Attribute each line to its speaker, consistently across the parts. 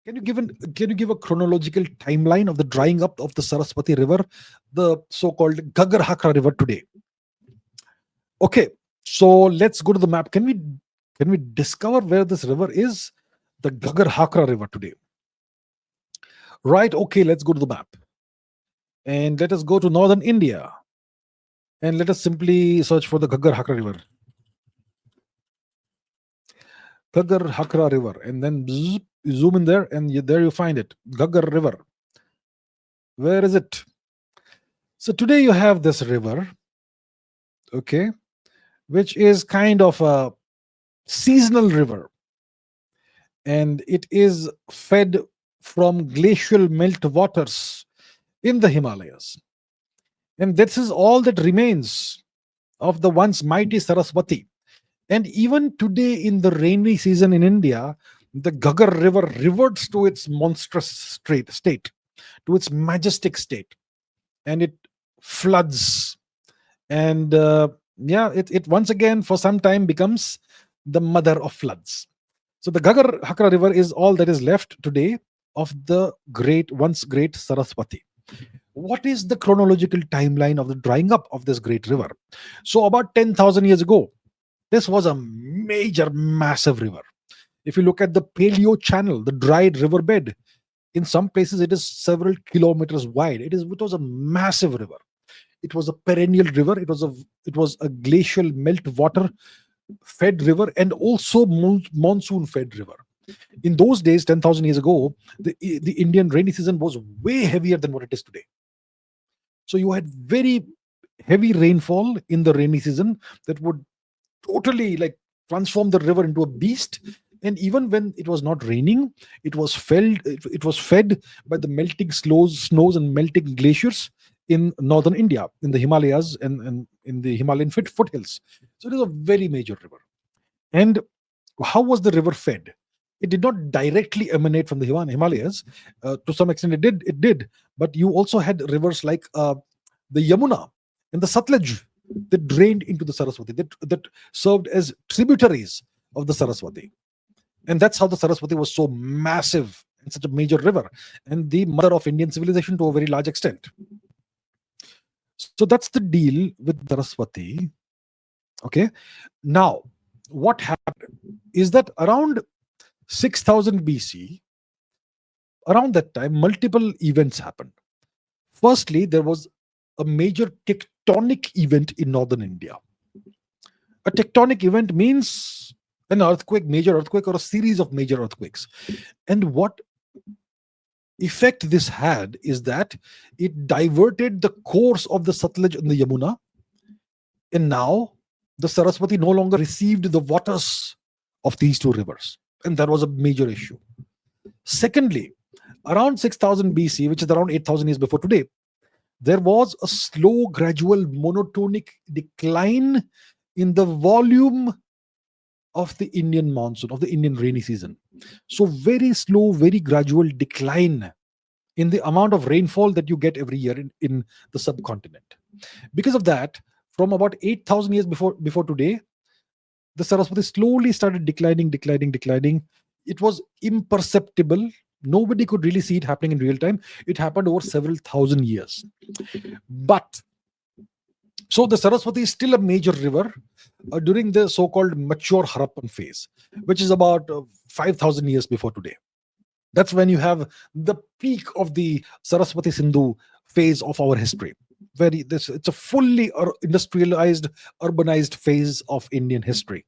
Speaker 1: Can you give a chronological timeline of the drying up of the Saraswati River, the so-called Ghaggar Hakra River today? Okay, so let's go to the map. Can we discover where this river is? The Ghaggar Hakra River today. Right, okay, let's go to the map. And let us go to northern India. And let us simply search for the Ghaggar Hakra River. Ghaggar Hakra River. And then zoom in there, and there you find it. Ghaggar River. Where is it? So today you have this river, okay, which is kind of a seasonal river. And it is fed from glacial melt waters in the Himalayas. And this is all that remains of the once mighty Saraswati. And even today, in the rainy season in India, the Ghaggar River reverts to its monstrous state, to its majestic state, and it floods. And it once again, for some time, becomes the mother of floods. So the Ghaggar Hakra River is all that is left today of the once great Saraswati. What is the chronological timeline of the drying up of this great river? So about 10,000 years ago, this was a major, massive river. If you look at the Paleo Channel, the dried riverbed, in some places it is several kilometers wide. It was a massive river. It was a perennial river. It was a glacial melt water fed river, and also monsoon fed river. In those days, 10,000 years ago, the Indian rainy season was way heavier than what it is today. So you had very heavy rainfall in the rainy season that would totally transform the river into a beast. And even when it was not raining, it was fed by the melting snows and melting glaciers in northern India, in the Himalayas and in the Himalayan foothills. So it is a very major river. And how was the river fed? It did not directly emanate from the Himalayas. To some extent, it did. But you also had rivers like the Yamuna and the Satluj that drained into the Saraswati, that served as tributaries of the Saraswati. And that's how the Saraswati was so massive and such a major river, and the mother of Indian civilization to a very large extent. So that's the deal with Saraswati. Okay. Now, what happened is that around 6000 BC, around that time, multiple events happened. Firstly, there was a major tectonic event in northern India. A tectonic event means an earthquake, major earthquake, or a series of major earthquakes. And what effect this had is that it diverted the course of the Satluj and the Yamuna, and now the Saraswati no longer received the waters of these two rivers, and that was a major issue. Secondly, around 6000 BC, which is around 8000 years before today, there was a slow, gradual, monotonic decline in the volume of the Indian monsoon, of the Indian rainy season. So very slow, very gradual decline in the amount of rainfall that you get every year in the subcontinent. Because of that, from about 8000 years before today, the Saraswati slowly started declining. It was imperceptible. Nobody could really see it happening in real time. It happened over several thousand years. But so the Saraswati is still a major river during the so-called mature Harappan phase, which is about 5000 years before today. That's when you have the peak of the Saraswati Sindhu phase of our history. It's a fully industrialized, urbanized phase of Indian history,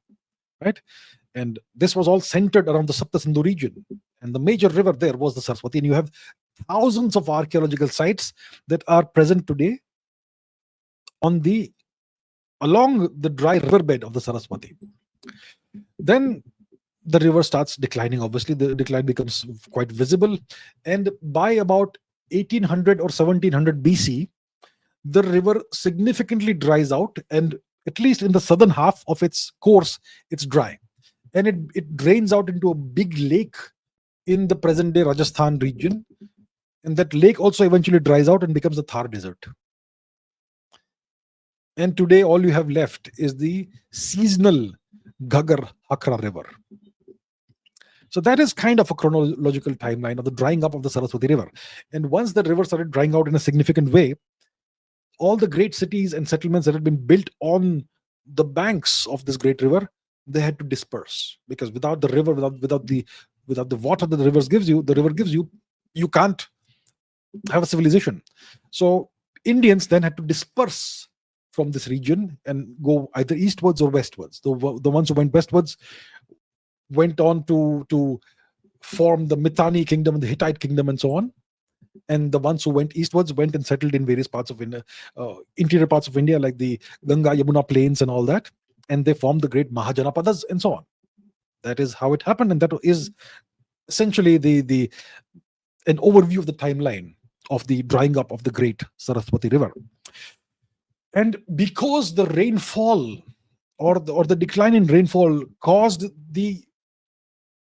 Speaker 1: right? And this was all centered around the Sapta Sindhu region. And the major river there was the Saraswati. And you have thousands of archaeological sites that are present today along the dry riverbed of the Saraswati. Then the river starts declining. Obviously, the decline becomes quite visible. And by about 1800 or 1700 BC, the river significantly dries out, and at least in the southern half of its course, it's dry. And it drains out into a big lake in the present-day Rajasthan region. And that lake also eventually dries out and becomes the Thar Desert. And today, all you have left is the seasonal Ghaggar Hakra River. So that is kind of a chronological timeline of the drying up of the Saraswati River. And once the river started drying out in a significant way, all the great cities and settlements that had been built on the banks of this great river, they had to disperse, because without the river, without the water that the river gives you, you can't have a civilization. So Indians then had to disperse from this region and go either eastwards or westwards. The ones who went westwards went on to form the Mitanni kingdom, the Hittite kingdom, and so on. And the ones who went eastwards went and settled in various parts of India, interior parts of India, like the Ganga Yamuna plains and all that. And they formed the great Mahajanapadas and so on. That is how it happened, and that is essentially an overview of the timeline of the drying up of the great Saraswati River. And because the rainfall or the decline in rainfall caused the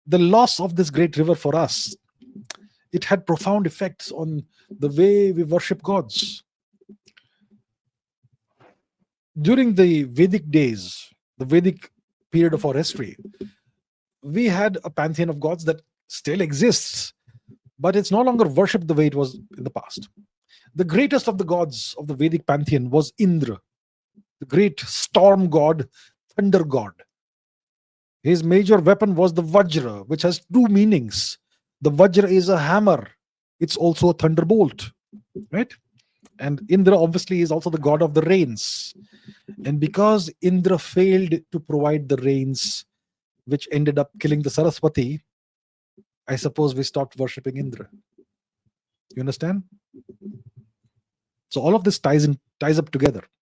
Speaker 1: loss of this great river for us, it had profound effects on the way we worship gods. During the Vedic days, the Vedic period of our history, we had a pantheon of gods that still exists, but it's no longer worshipped the way it was in the past. The greatest of the gods of the Vedic pantheon was Indra, the great storm god, thunder god. His major weapon was the Vajra, which has two meanings. The Vajra is a hammer. It's also a thunderbolt, right? And Indra obviously is also the god of the rains. And because Indra failed to provide the rains, which ended up killing the Saraswati, I suppose we stopped worshipping Indra. You understand? So all of this ties up together.